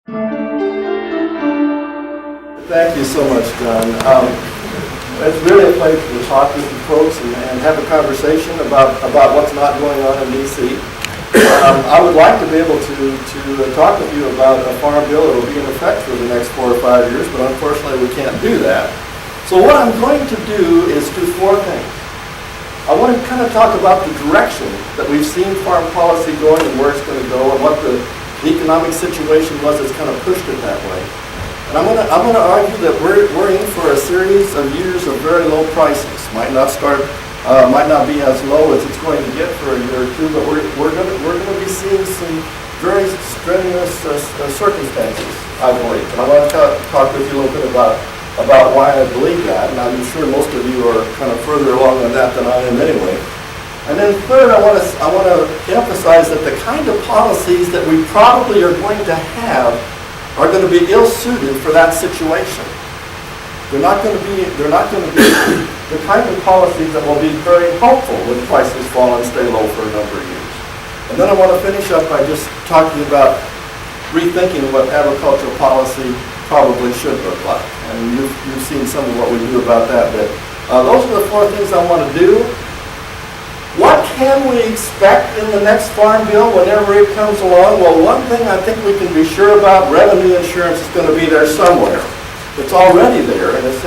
Thank you so much, John. It's really a pleasure to talk with you folks and have a conversation about what's not going on in D.C. I would like to be able to talk with you about a farm bill that will be in effect for the next 4 or 5 years, but unfortunately we can't do that. So what I'm going to do is do 4 things. I want to kind of talk about the direction that we've seen farm policy going and where it's going to go and what the economic situation was that's kind of pushed it that way. And I'm going to argue that we're in for a series of years of very low prices. Might not be as low as it's going to get for a year or two, but we're going to be seeing some very strenuous circumstances, I believe. And I want to talk with you a little bit about why I believe that, and I'm sure most of you are kind of further along on that than I am anyway. And then third, I want to emphasize that the kind of policies that we probably are going to have are going to be ill-suited for that situation. They're not going to be the kind of policies that will be very helpful when prices fall and stay low for a number of years. And then I want to finish up by just talking about rethinking what agricultural policy probably should look like. And you've seen some of what we do about that bit. Those are the 4 things I want to do. What can we expect in the next farm bill whenever it comes along? Well, one thing I think we can be sure about, revenue insurance is going to be there somewhere. It's already there, and it's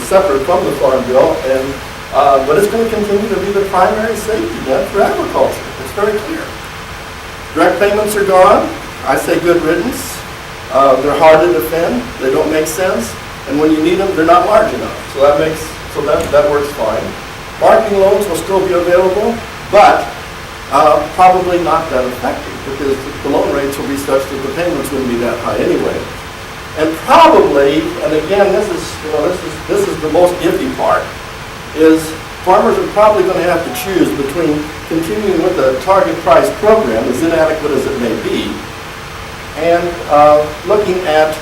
separate from the farm bill, but it's going to continue to be the primary safety net for agriculture. It's very clear. Direct payments are gone. I say good riddance. They're hard to defend. They don't make sense, and when you need them, they're not large enough. So that works fine. Marketing loans will still be available, but probably not that effective because the loan rates will be such that the payments wouldn't be that high anyway. And probably, and again, this is the most iffy part, is farmers are probably going to have to choose between continuing with the target price program, as inadequate as it may be, and looking at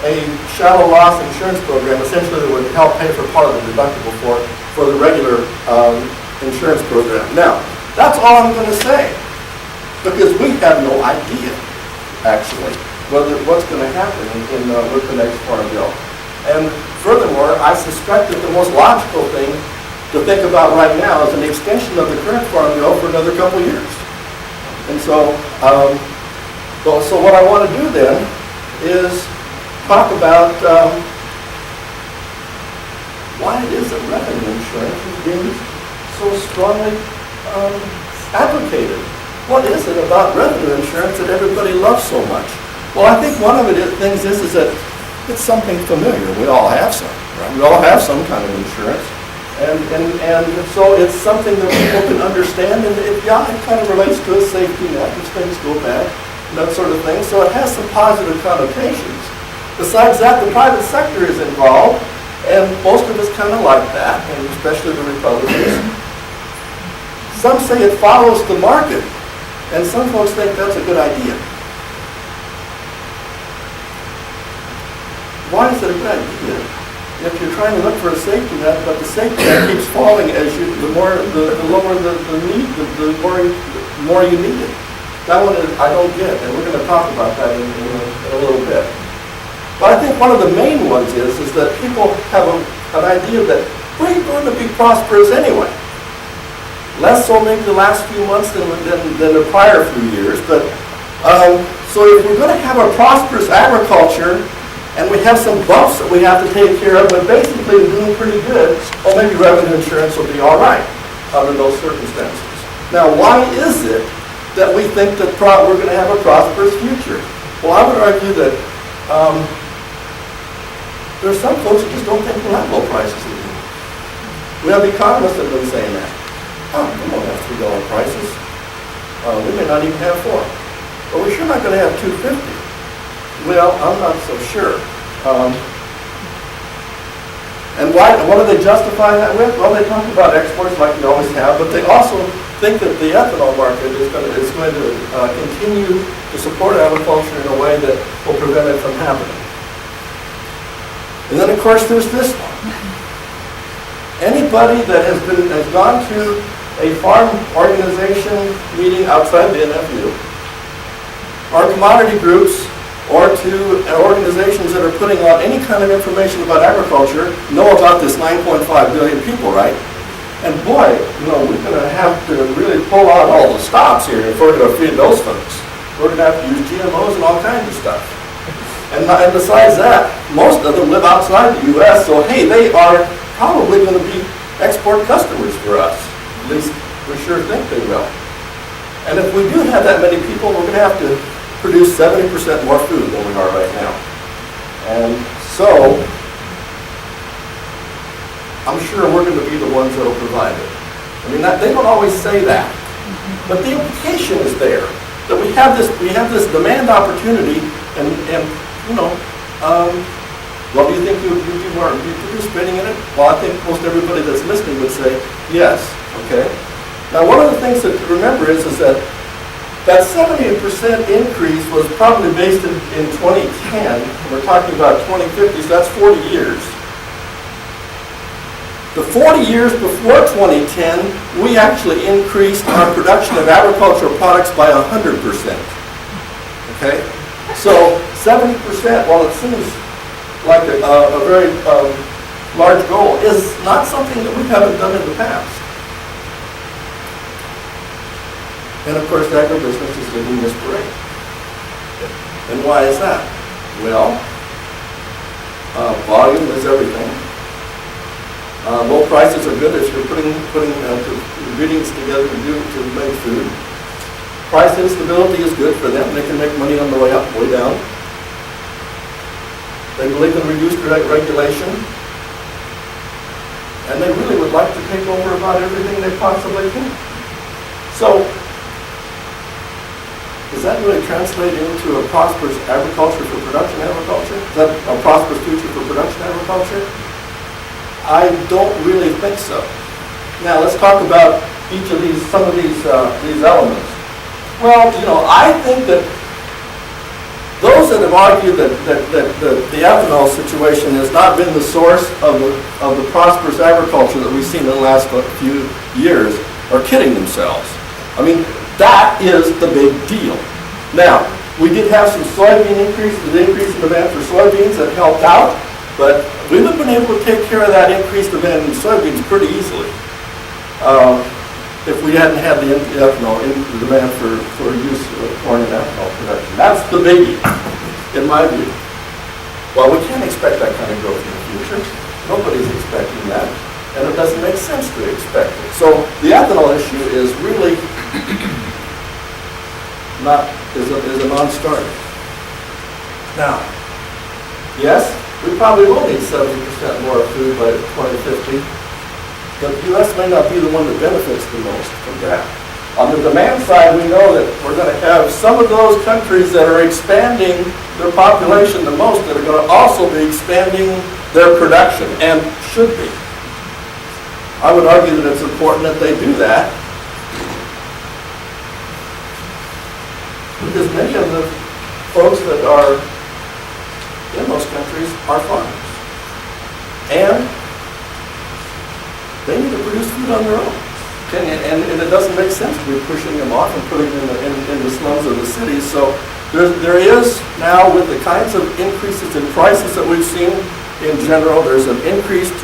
a shallow loss insurance program, essentially that would help pay for part of the deductible for the regular insurance program. Now, that's all I'm going to say, because we have no idea, actually, what's going to happen with the next farm bill. And furthermore, I suspect that the most logical thing to think about right now is an extension of the current farm bill for another couple years. And so what I want to do then is talk about why it is that revenue insurance is being so strongly advocated. What is it about revenue insurance that everybody loves so much? Well, I think one of the things is that it's something familiar. We all have some, right? We all have some kind of insurance. And so it's something that people can understand, and it kind of relates to a safety net if things go bad, and that sort of thing. So it has some positive connotations. Besides that, the private sector is involved, and most of us kind of like that, and especially the Republicans. Some say it follows the market, and some folks think that's a good idea. Why is it a good idea? If you're trying to look for a safety net, but the safety net keeps falling as the lower the need, the more you need it. That one I don't get, and we're going to talk about that in a little bit. But I think one of the main ones is that people have an idea that we're going to be prosperous anyway. Less so maybe the last few months than the prior few years, but so if we're going to have a prosperous agriculture, and we have some bumps that we have to take care of, but basically we're doing pretty good, well, maybe revenue insurance will be all right under those circumstances. Now, why is it that we think that we're going to have a prosperous future? Well, I would argue that there's some folks that just don't think we'll have low prices anymore. We have economists that have been saying that. Oh, we won't have $3 prices. We may not even have 4. But we're sure not going to have $2.50. Well, I'm not so sure. And what do they justify that with? Well, they talk about exports like we always have, but they also think that the ethanol market is going to continue to support agriculture in a way that will prevent it from happening. And then, of course, there's this one. Anybody that has gone to a farm organization meeting outside the NFU, or commodity groups, or to organizations that are putting out any kind of information about agriculture know about this 9.5 billion people, right? And boy, we're going to have to really pull out all the stops here if we're going to feed those folks. We're going to have to use GMOs and all kinds of stuff. And besides that, most of them live outside the U.S., so hey, they are probably going to be export customers for us. At least we sure think they will. And if we do have that many people, we're going to have to produce 70% more food than we are right now. And so, I'm sure we're going to be the ones that will provide it. I mean, they don't always say that, but the implication is there that we have this demand opportunity, and well, do you think you are participating in it? Well, I think most everybody that's listening would say yes. Okay. Now, one of the things to remember is that 70% increase was probably based in 2010. We're talking about 2050, so that's 40 years. The 40 years before 2010, we actually increased our production of agricultural products by 100%. Okay? So 70%, while it seems like a very large goal, is not something that we haven't done in the past. And of course, agribusiness is leading this parade. And why is that? Well, volume is everything. Low prices are good if you're putting ingredients together to make food. Price instability is good for them. They can make money on the way up, way down. They believe in reduced regulation. And they really would like to take over about everything they possibly can. So, does that really translate into a prosperous agriculture for production agriculture? Is that a prosperous future for production agriculture? I don't really think so. Now let's talk about some of these elements. Well, I think that those that have argued that the ethanol situation has not been the source of the prosperous agriculture that we've seen in the last few years are kidding themselves. I mean, that is the big deal. Now, we did have some soybean increase in demand for soybeans that helped out, but we would have been able to take care of that increased demand in soybeans pretty easily if we hadn't had the ethanol in the demand for use of corn and ethanol production. That's the biggie, in my view. Well, we can't expect that kind of growth in the future. Nobody's expecting that, and it doesn't make sense to expect it. So the ethanol issue is really is a non-starter. Now, yes, we probably will need 70% more food by 2050, but the U.S. may not be the one that benefits the most from that. On the demand side, we know that we're going to have some of those countries that are expanding their population the most that are going to also be expanding their production, and should be. I would argue that it's important that they do that, because many of the folks that are in those countries are farmers. And they need to produce food on their own. And it doesn't make sense to be pushing them off and putting them in the slums of the cities. So there is now, with the kinds of increases in prices that we've seen in general, there's an increased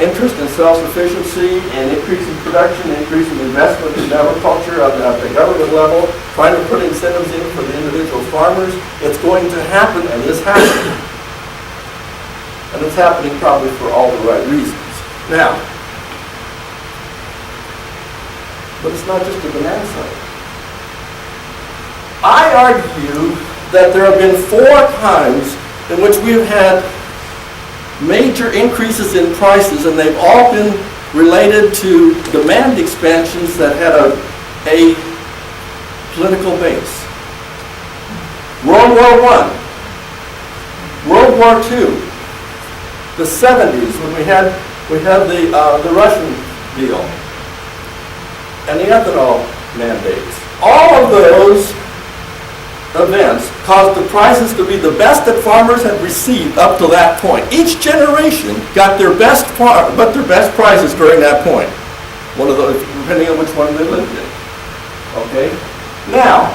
interest in self-sufficiency and increase in production, increase in investment in agriculture at the government level, trying to put incentives in for the individual farmers. It's going to happen, and is happening. And it's happening probably for all the right reasons. Now, but it's not just the demand side. I argue that there have been 4 times in which we have had major increases in prices, and they've all been related to demand expansions that had a political base. World War I, World War II, the 70s when we had the Russian deal, and the ethanol mandates. All of those events caused the prices to be the best that farmers had received up to that point. Each generation got their best prices during that point. One of those, depending on which one they lived in. Okay? Now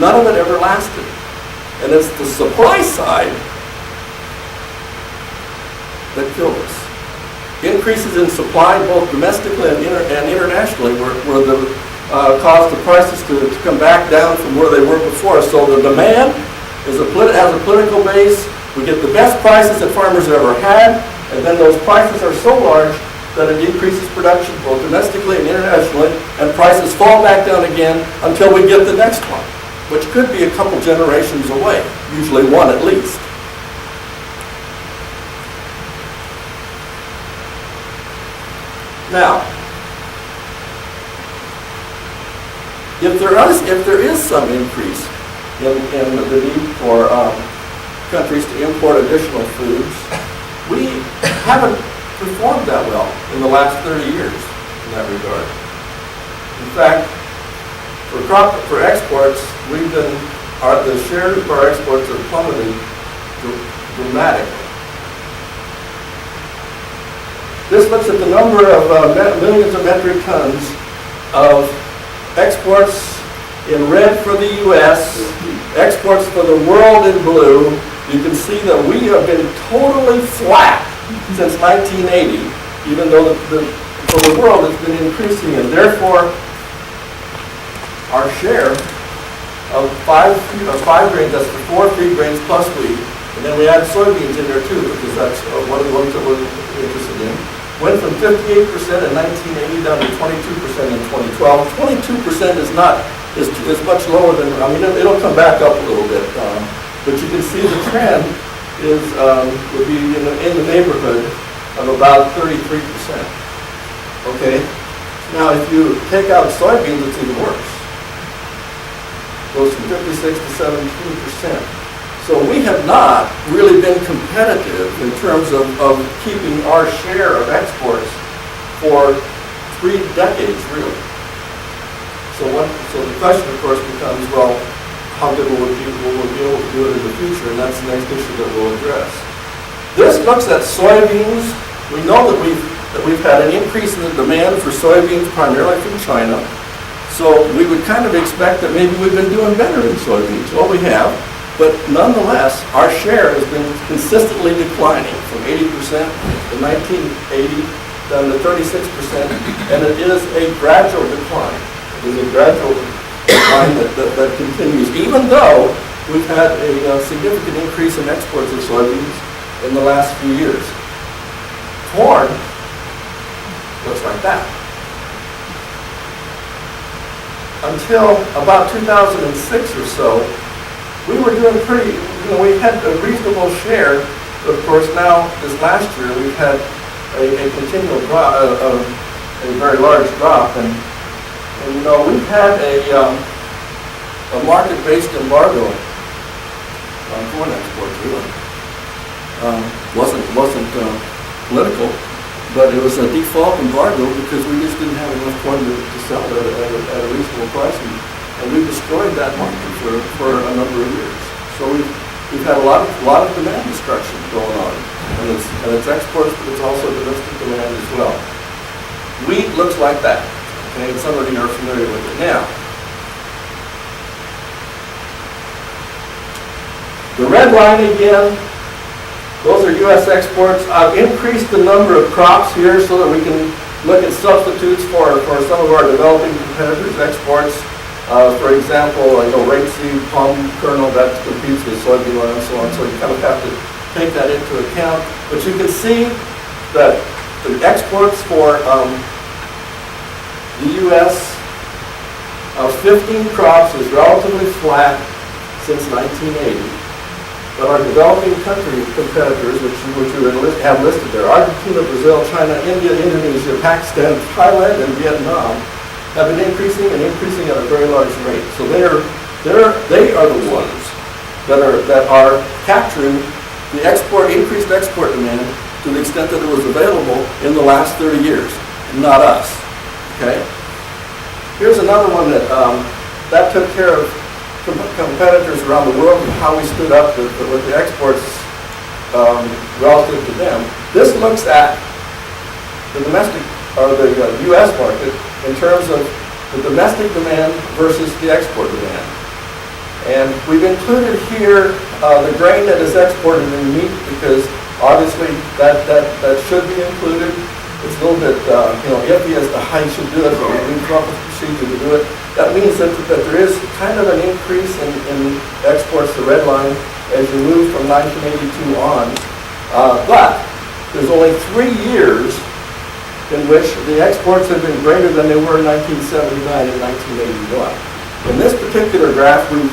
None of it ever lasted. And it's the supply side that killed us. Increases in supply, both domestically and internationally, were caused the prices to come back down from where they were before. So the demand has a political base. We get the best prices that farmers have ever had, and then those prices are so large that it increases production both domestically and internationally, and prices fall back down again until we get the next one, which could be a couple generations away, usually one at least. Now, if there is some increase in the need for countries to import additional foods, we haven't performed that well in the last 30 years in that regard. In fact, for exports, the share of our exports have plummeted dramatically. This looks at the number of millions of metric tons of exports in red for the U.S., exports for the world in blue. You can see that we have been totally flat since 1980, even though for the world it's been increasing, and therefore our share of five grains, that's the 4 feed grains plus wheat, and then we add soybeans in there too, because that's one of the ones that we're interested in, went from 58% in 1980 down to 22% in 2012. 22% is much lower than, it'll come back up a little bit, but you can see the trend would be in the neighborhood of about 33%. Okay? Now, if you take out soybeans, it's even worse. It goes from 56 to 17%. So we have not really been competitive in terms of keeping our share of exports for 3 decades, really. So the question, of course, becomes, well, how good will we be able to do it in the future? And that's the next issue that we'll address. This looks at soybeans. We know that we've had an increase in the demand for soybeans primarily from China. So we would kind of expect that maybe we've been doing better in soybeans. Well, we have. But nonetheless, our share has been consistently declining from 80% in 1980 down to 36%, and it is a gradual decline. It is a gradual decline that continues, even though we've had a significant increase in exports of soybeans in the last few years. Corn looks like that. Until about 2006 or so, we were doing pretty, we had a reasonable share. But of course, now, this last year, we've had a continual drop, a very large drop. And we've had a market-based embargo on corn exports, really. Wasn't political, but it was a default embargo because we just didn't have enough corn to sell at a reasonable price. And we destroyed that market for a number of years. So we've had a lot of demand destruction going on, and it's exports, but it's also domestic demand as well. Wheat looks like that. Okay, and some of you are familiar with it now. The red line again, those are U.S. exports. I've increased the number of crops here so that we can look at substitutes for some of our developing competitors' exports. For example, rapeseed, palm kernel, that competes with soybean oil and so on. So you kind of have to take that into account. But you can see that the exports for the U.S. of 15 crops is relatively flat since 1980. But our developing country competitors, which we have listed there, Argentina, Brazil, China, India, Indonesia, Pakistan, Thailand, and Vietnam, have been increasing at a very large rate. So they are the ones that are capturing the increased export demand to the extent that it was available in the last 30 years, not us. Okay. Here's another one that took care of competitors around the world and how we stood up with the exports relative to them. This looks at the domestic or the U.S. market in terms of the domestic demand versus the export demand. And we've included here the grain that is exported in meat because obviously that should be included. It's a little bit iffy as to how you should do it, but we've come up with a procedure to do it. That means that there is kind of an increase in exports to red line as you move from 1982 on. But there's only 3 years in which the exports have been greater than they were in 1979 and 1981. In this particular graph, we've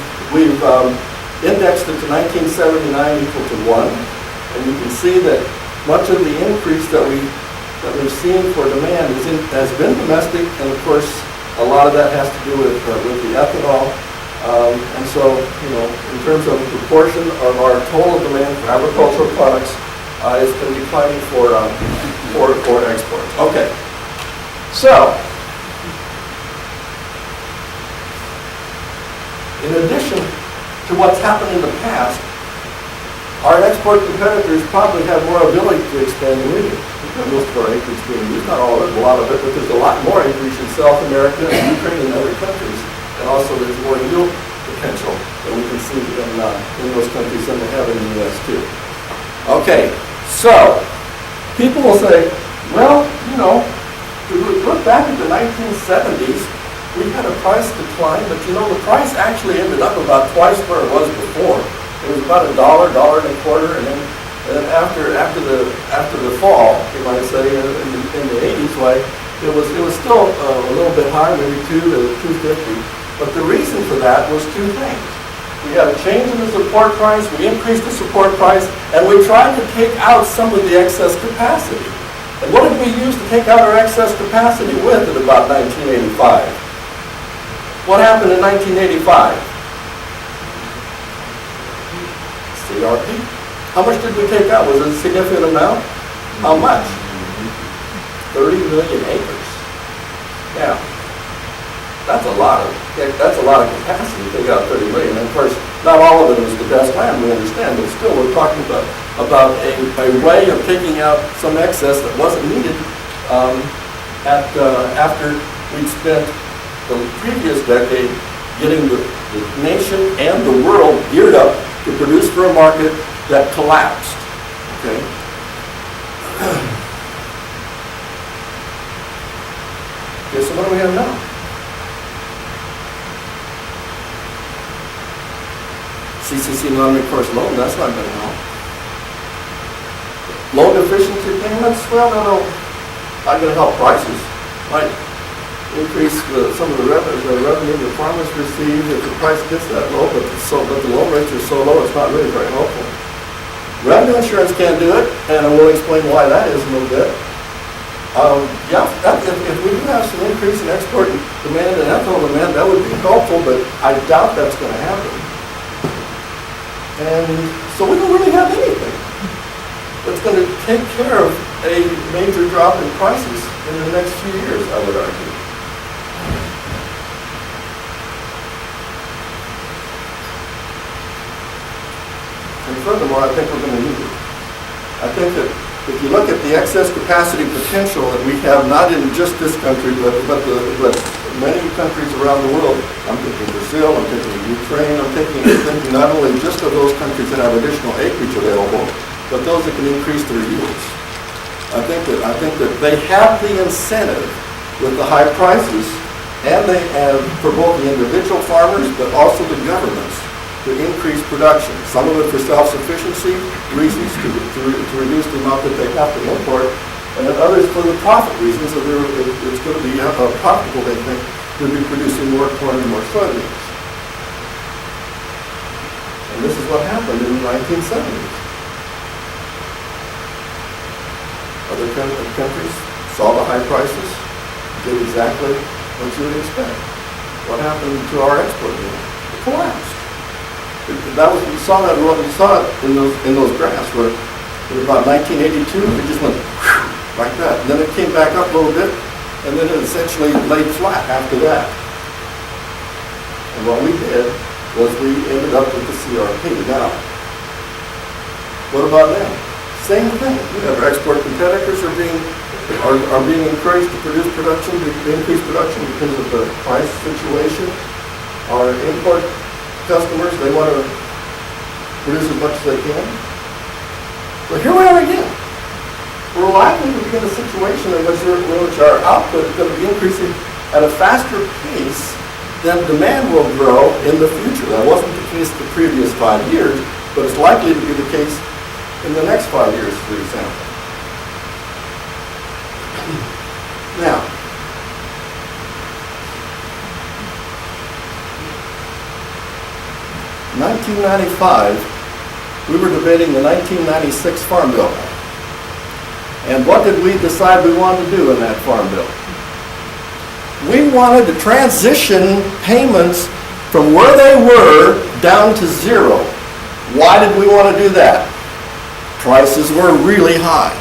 indexed it to 1979 equal to 1, and you can see that much of the increase that we've seen for demand has been domestic, and of course, a lot of that has to do with the ethanol. And so, in terms of the proportion of our total demand for agricultural products, it's been declining for exports. Okay, so in addition to what's happened in the past, our export competitors probably have more ability to expand than we do. Most of our acreage being used, not all of it, a lot of it, but there's a lot more acreage in South America and Ukraine and other countries. And also there's more yield potential that we can see in those countries than they have in the U.S. too. Okay, so people will say, well, if we look back at the 1970s, we had a price decline, but the price actually ended up about twice where it was before. It was about $1, $1.25, and then after the fall, you might say, in the 80s, it was still a little bit higher, maybe $2 to $2.50. But the reason for that was 2 things. We had a change in the support price, we increased the support price, and we tried to take out some of the excess capacity. And what did we use to take out our excess capacity with at about 1985? What happened in 1985? CRP. How much did we take out? Was it a significant amount? How much? 30 million acres. Yeah. That's a lot of capacity to take out 30 million. And of course, not all of it was the best land, we understand, but still we're talking about a way of taking out some excess that wasn't needed after we'd spent the previous decade getting the nation and the world geared up to produce for a market that collapsed. Okay. Okay, so what do we have now? CCC non-recourse loan, that's not going to help. Loan deficiency payments, well, no, not going to help prices. Might increase some of the revenue the farmers receive if the price gets that low, but the loan rates are so low, it's not really very helpful. Revenue insurance can't do it, and I will explain why that is in a little bit. If we do have some increase in export demand and ethanol demand, that would be helpful, but I doubt that's going to happen. And so we don't really have anything that's going to take care of a major drop in prices in the next few years, I would argue. And furthermore, I think we're going to need it. I think that if you look at the excess capacity potential that we have, not in just this country, but many countries around the world, I'm thinking Brazil, I'm thinking Ukraine, I'm thinking not only just of those countries that have additional acreage available, but those that can increase their yields. I think that they have the incentive with the high prices, and they have for both the individual farmers, but also the governments, to increase production. Some of it for self-sufficiency reasons, to reduce the amount that they have to import, and then others for the profit reasons, so it's going to be profitable, they think, to be producing more corn and more soybeans. And this is what happened in the 1970s. Other countries saw the high prices, did exactly what you would expect. What happened to our export unit? It collapsed. You saw it in those graphs where in about 1982 it just went like that, and then it came back up a little bit, and then it essentially laid flat after that. And what we did was we ended up with the CRP. Now, what about them? Same thing. Our export competitors are being encouraged to increase production because of the price situation. Our import customers, they want to produce as much as they can. So here we are again. We're likely to be in a situation in which our output is going to be increasing at a faster pace than demand will grow in the future. That wasn't the case the previous 5 years, but it's likely to be the case in the next 5 years, for example. Now, in 1995, we were debating the 1996 Farm Bill. And what did we decide we wanted to do in that Farm Bill? We wanted to transition payments from where they were down to zero. Why did we want to do that? Prices were really high,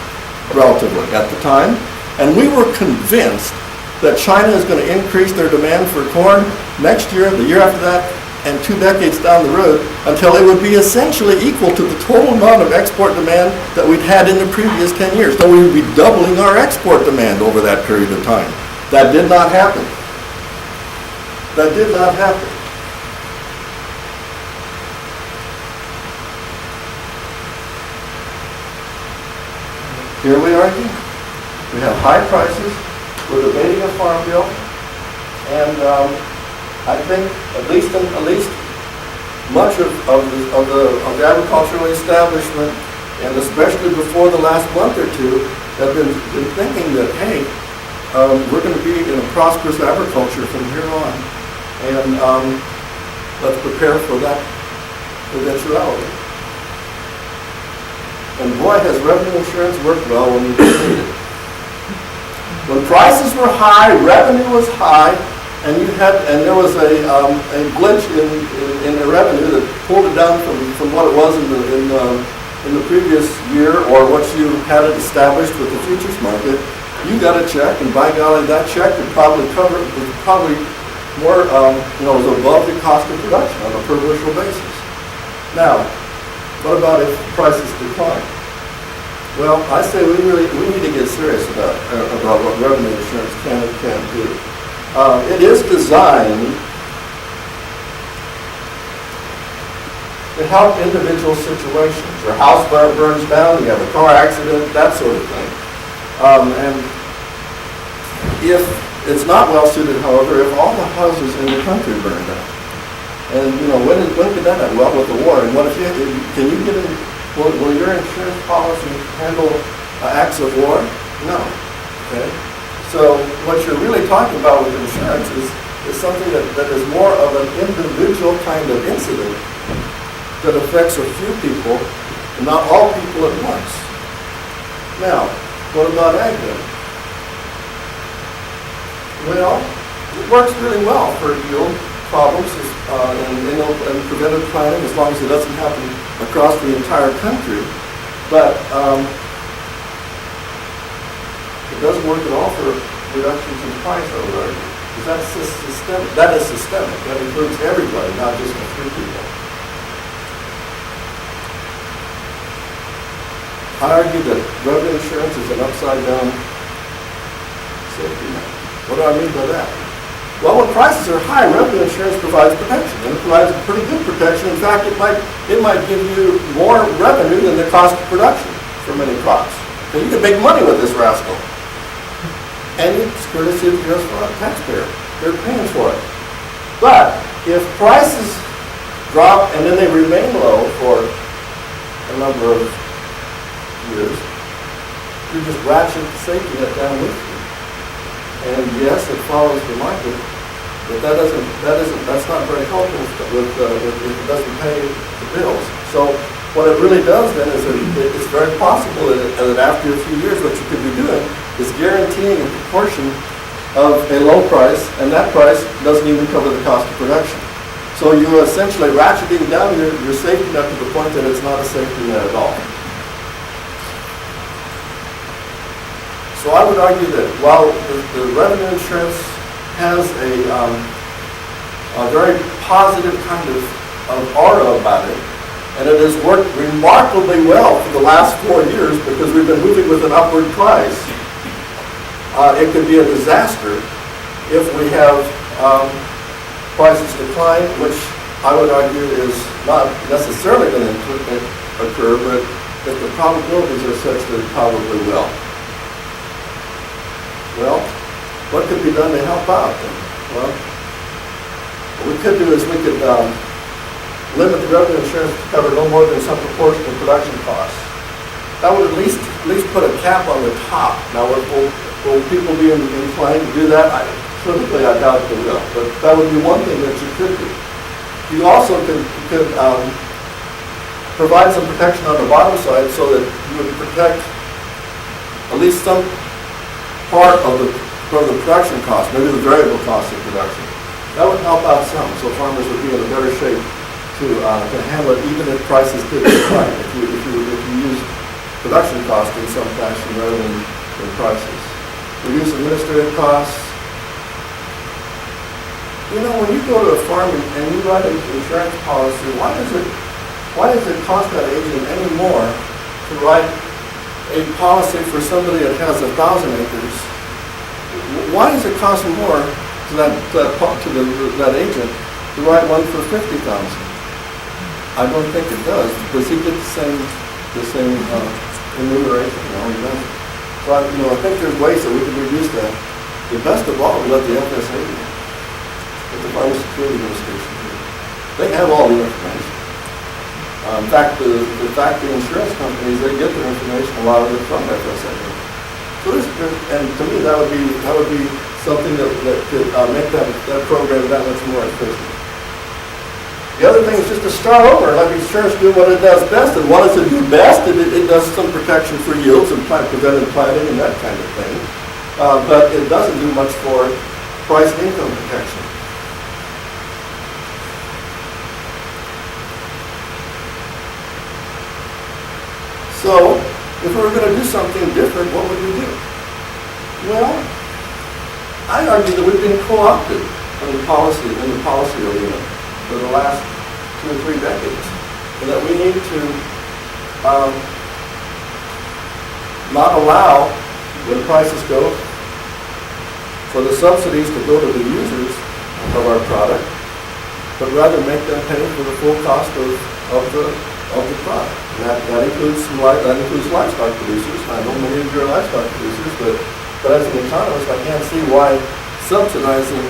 relatively, at the time. And we were convinced that China is going to increase their demand for corn next year, the year after that, and 2 decades down the road, until it would be essentially equal to the total amount of export demand that we'd had in the previous 10 years. So we would be doubling our export demand over that period of time. That did not happen. That did not happen. Here we are again. We have high prices. We're debating a farm bill, and I think at least much of the agricultural establishment, and especially before the last month or two, have been thinking that, hey, we're going to be in a prosperous agriculture from here on, and let's prepare for that eventuality. And boy, has revenue insurance worked well when you need it. When prices were high, revenue was high, and there was a glitch in the revenue that pulled it down from what it was in the previous year, or what you had it established with the futures market. You got a check, and by golly, that check would probably more, was above the cost of production on a per bushel basis. Now, what about if prices decline? Well, I say we need to get serious about what revenue insurance can and can't do. It is designed to help individual situations. Your house burns down, you have a car accident, that sort of thing. And if it's not well suited, however, if all the houses in the country burn down, and when could that happen? Well, with the war. And what if will your insurance policy handle acts of war? No. Okay. So what you're really talking about with insurance is something that is more of an individual kind of incident that affects a few people, and not all people at once. Now, what about ag then? Well, it works really well for yield problems and preventive planning, as long as it doesn't happen across the entire country. But it doesn't work at all for reductions in price, I would argue. Because that is systemic. That includes everybody, not just a few people. I argue that revenue insurance is an upside-down safety net. What do I mean by that? Well, when prices are high, revenue insurance provides protection, and it provides pretty good protection. In fact, it might give you more revenue than the cost of production for many crops. So you can make money with this rascal. And it's courtesy of the U.S. taxpayer. They're paying for it. But if prices drop and then they remain low for a number of years, you just ratchet the safety net down with you. And yes, it follows the market, but that's not very helpful if it doesn't pay the bills. So what it really does then is it's very possible that after a few years, what you could be doing is guaranteeing a proportion of a low price, and that price doesn't even cover the cost of production. So you're essentially ratcheting down your safety net to the point that it's not a safety net at all. So I would argue that while the revenue insurance has a very positive kind of aura about it, and it has worked remarkably well for the last 4 years because we've been moving with an upward price, it could be a disaster if we have prices decline, which I would argue, is not necessarily going to occur, but that the probabilities are such that it probably will. Well, what could be done to help out then? Well, what we could do is we could limit the revenue insurance to cover no more than some proportion of production costs. That would at least put a cap on the top. Now, will people be inclined to do that? Politically, I doubt they will, but that would be one thing that you could do. You also could provide some protection on the bottom side so that you would protect at least some part of the production cost, maybe the variable cost of production. That would help out some, so farmers would be in a better shape to handle it, even if prices did decline. If you use production cost in some fashion rather than prices. Reduce administrative costs. You know, when you go to a farm and you write an insurance policy, why does it cost that agent any more to write a policy for somebody that has 1,000 acres? Why does it cost more to that agent to write one for 50,000? I don't think it does, because he gets the same enumeration. He doesn't. So I think there's ways that we can reduce that. The best of all, we let the FSA do. The Farmer Security Administration. They have all the information. In fact, the insurance companies, they get their information, a lot of it from FSA. So and to me, that would be something that could make that program that much more efficient. The other thing is just to start over, let insurance do what it does best. And what does it do best? It does some protection for yields and preventive planting and that kind of thing. But it doesn't do much for price and income protection. So, if we were going to do something different, what would we do? Well, I argue that we've been co-opted in the policy arena for the last 2 or 3 decades, and that we need to not allow, when prices go, for the subsidies to go to the users of our product, but rather make them pay for the full cost of the product. And that includes livestock producers. I know many of you are livestock producers, but as an economist, I can't see why subsidizing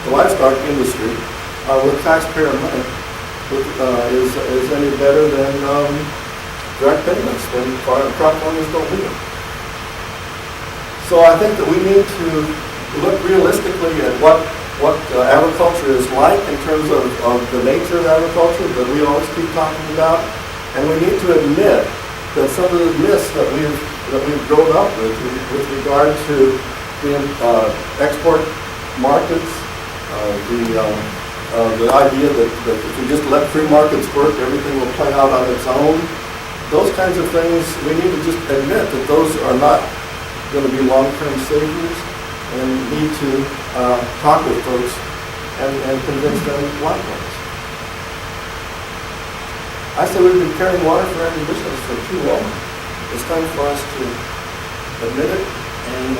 the livestock industry with taxpayer money is any better than direct payments when crop farmers don't need them. So I think that we need to look realistically at what agriculture is like in terms of the nature of agriculture that we always keep talking about, and we need to admit that some of the myths that we've grown up with regard to the export markets, the idea that if we just let free markets work, everything will play out on its own. Those kinds of things, we need to just admit that those are not going to be long-term saviors, and need to talk with folks and convince them likewise. I say we've been carrying water for agribusiness for too long. It's time for us to admit it and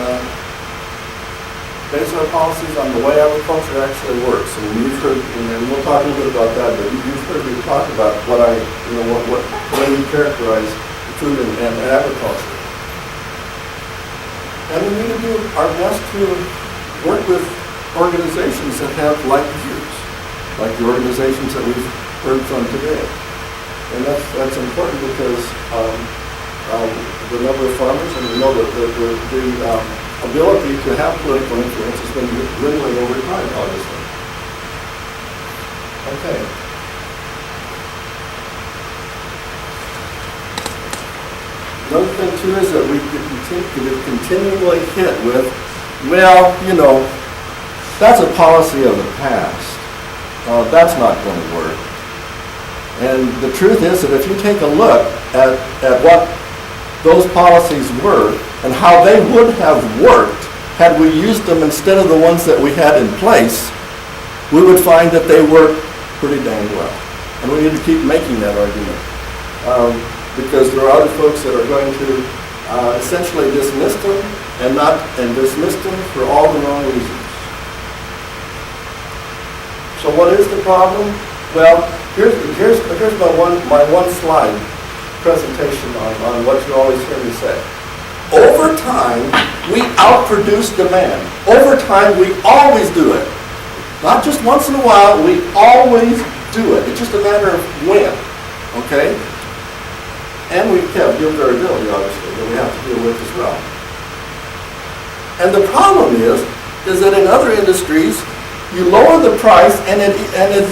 base our policies on the way agriculture actually works. And you've heard, and we'll talk a little bit about that, but you've heard me talk about what way we characterize food and agriculture. And we need to do our best to work with organizations that have like views, like the organizations that we've heard from today. And that's important because the number of farmers, and we know that the ability to have political influence has been dwindling over time, obviously. Okay. Another thing too is that we get continually hit with, well, that's a policy of the past. That's not going to work. And the truth is that if you take a look at what those policies were and how they would have worked had we used them instead of the ones that we had in place, we would find that they work pretty dang well. And we need to keep making that argument. Because there are other folks that are going to essentially dismiss them and dismiss them for all the wrong reasons. So what is the problem? Well, here's my one slide presentation on what you always hear me say. Over time, we outproduce demand. Over time, we always do it. Not just once in a while, we always do it. It's just a matter of when, okay? And we have deal variability, obviously, that we have to deal with as well. And the problem is that in other industries, you lower the price and it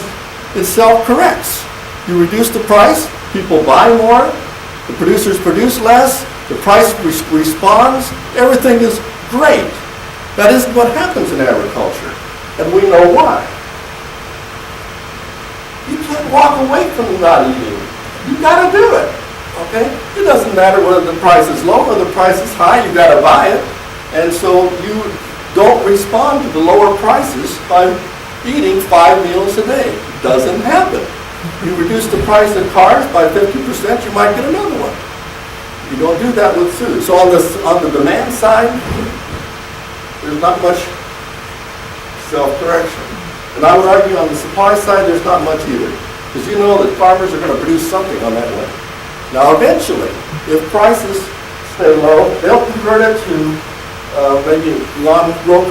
self-corrects. You reduce the price, people buy more, the producers produce less, the price responds, everything is great. That isn't what happens in agriculture, and we know why. You can't walk away from not eating. You gotta do it, okay? It doesn't matter whether the price is low or the price is high, you gotta buy it. And so you don't respond to the lower prices by eating 5 meals a day. It doesn't happen. You reduce the price of cars by 50%, you might get another one. You don't do that with food. So on the demand side, there's not much self-correction. And I would argue on the supply side, there's not much either. Because you know that farmers are going to produce something on that land. Now eventually, if prices stay low, they'll convert it to maybe non-row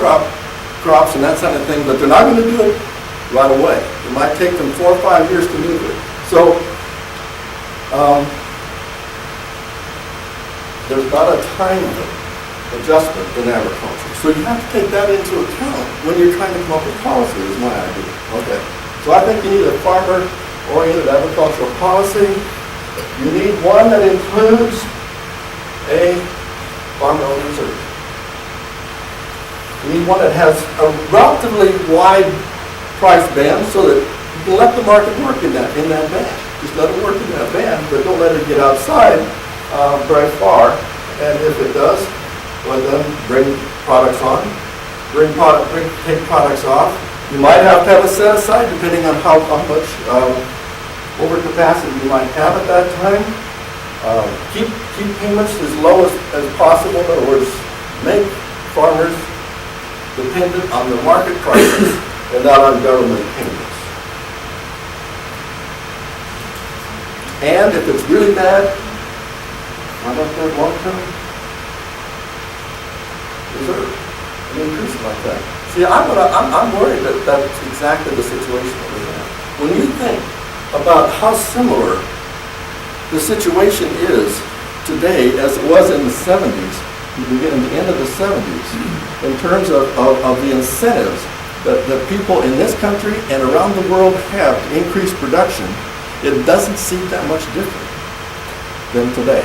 crops and that kind of thing, but they're not going to do it right away. It might take them 4 or 5 years to move it. So there's not a time adjustment in agriculture. So you have to take that into account when you're trying to come up with policy, is my idea. Okay. So I think you need a farmer-oriented agricultural policy. You need one that includes a farmer-owned reserve. You need one that has a relatively wide price band so that you can let the market work in that band. Just let it work in that band, but don't let it get outside very far. And if it does, well then bring products on, take products off. You might have to have a set aside depending on how much overcapacity you might have at that time. Keep payments as low as possible. In other words, make farmers dependent on the market prices and not on government payments. And if it's really bad, why don't they have long-term reserve and increase it like that? See, I'm worried that that's exactly the situation that we have. When you think about how similar the situation is today as it was in the 70s, the end of the 70s, in terms of the incentives that people in this country and around the world have to increase production, it doesn't seem that much different than today.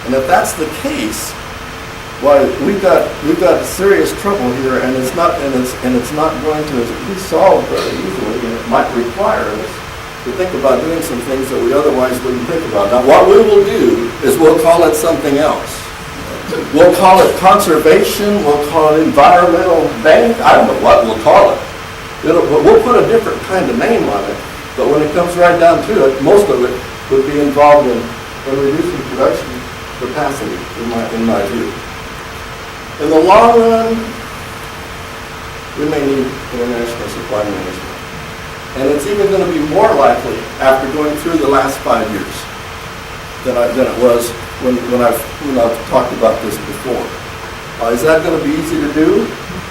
And if that's the case, why we've got serious trouble here, and it's not going to be solved very easily, and it might require us to think about doing some things that we otherwise wouldn't think about. Now, what we will do is we'll call it something else. We'll call it conservation, we'll call it environmental bank, I don't know what we'll call it. We'll put a different kind of name on it, but when it comes right down to it, most of it would be involved in reducing production capacity, in my view. In the long run, we may need international supply management. And it's even going to be more likely after going through the last 5 years than it was when I've talked about this before. Is that going to be easy to do?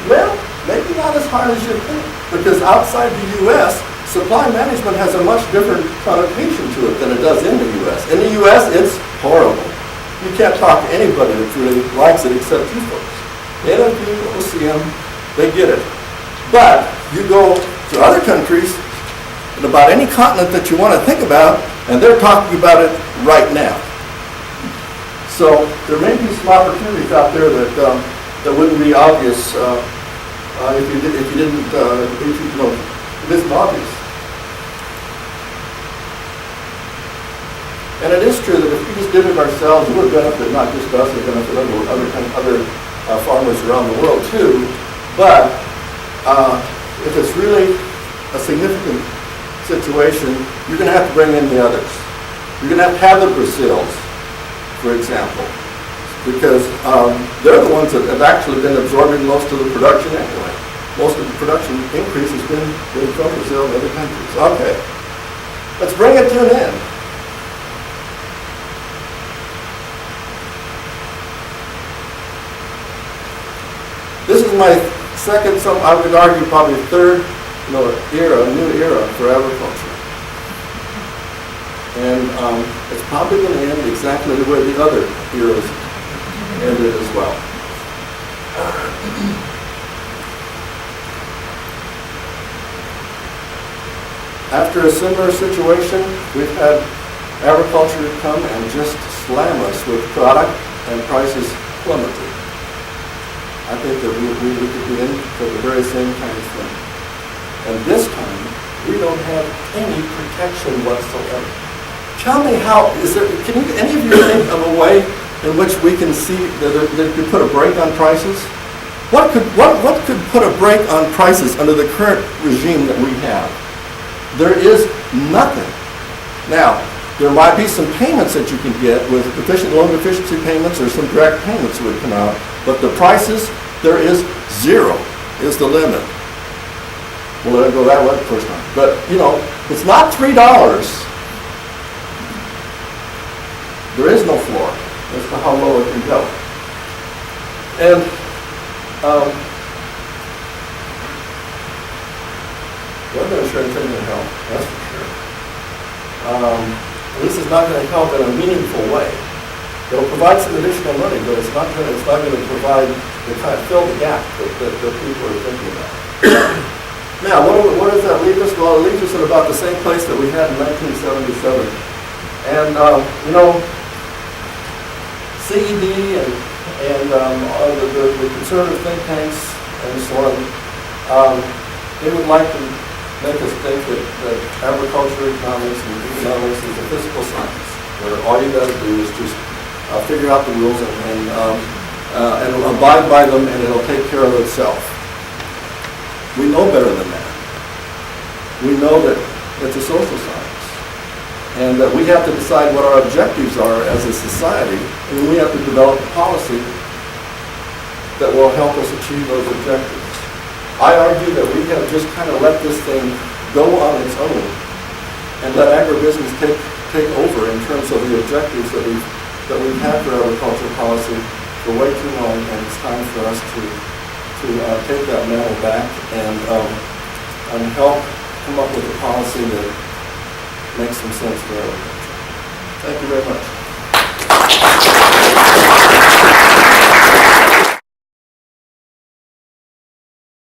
Well, maybe not as hard as you think, because outside the U.S., supply management has a much different connotation to it than it does in the U.S. In the U.S., it's horrible. You can't talk to anybody that really likes it except you folks. NFU, OCM, they get it. But you go to other countries, and about any continent that you want to think about, and they're talking about it right now. So there may be some opportunities out there that wouldn't be obvious if you didn't, it isn't obvious. And it is true that if we just did it ourselves, it would benefit not just us, it would benefit other farmers around the world too. But if it's really a significant situation, you're going to have to bring in the others. You're going to have the Brazils, for example, because they're the ones that have actually been absorbing most of the production anyway. Most of the production increase has been from Brazil and other countries. Okay. Let's bring it to an end. This is my second, I would argue probably third, era, new era for agriculture. And it's probably going to end exactly the way the other eras ended as well. After a similar situation, we've had agriculture come and just slam us with product and prices plummeted. I think that we could be in for the very same kind of thing. And this time, we don't have any protection whatsoever. Tell me how, can any of you think of a way in which we can see that could put a brake on prices? What could put a brake on prices under the current regime that we have? There is nothing. Now, there might be some payments that you can get with loan efficiency payments or some direct payments that would come out, but the prices, there is zero is the limit. We'll let it go that way the first time. But, it's not $3. There is no floor as to how low it can go. And we're not sure it's going to help, that's for sure. This is not going to help in a meaningful way. It'll provide some additional money, but it's not going to provide the kind of fill the gap that people are thinking about. Now, what does that leave us? Well, it leaves us at about the same place that we had in 1977. And CED and the conservative think tanks and so on, they would like to make us think that agriculture, economics, and economics is a physical science, where all you got to do is just figure out the rules and abide by them, and it'll take care of itself. We know better than that. We know that it's a social science, and that we have to decide what our objectives are as a society, and we have to develop a policy that will help us achieve those objectives. I argue that we have just kind of let this thing go on its own and let agribusiness take over in terms of the objectives that we've had for agricultural policy for way too long, and it's time for us to take that mantle back and help come up with a policy that makes some sense for agriculture. Thank you very much.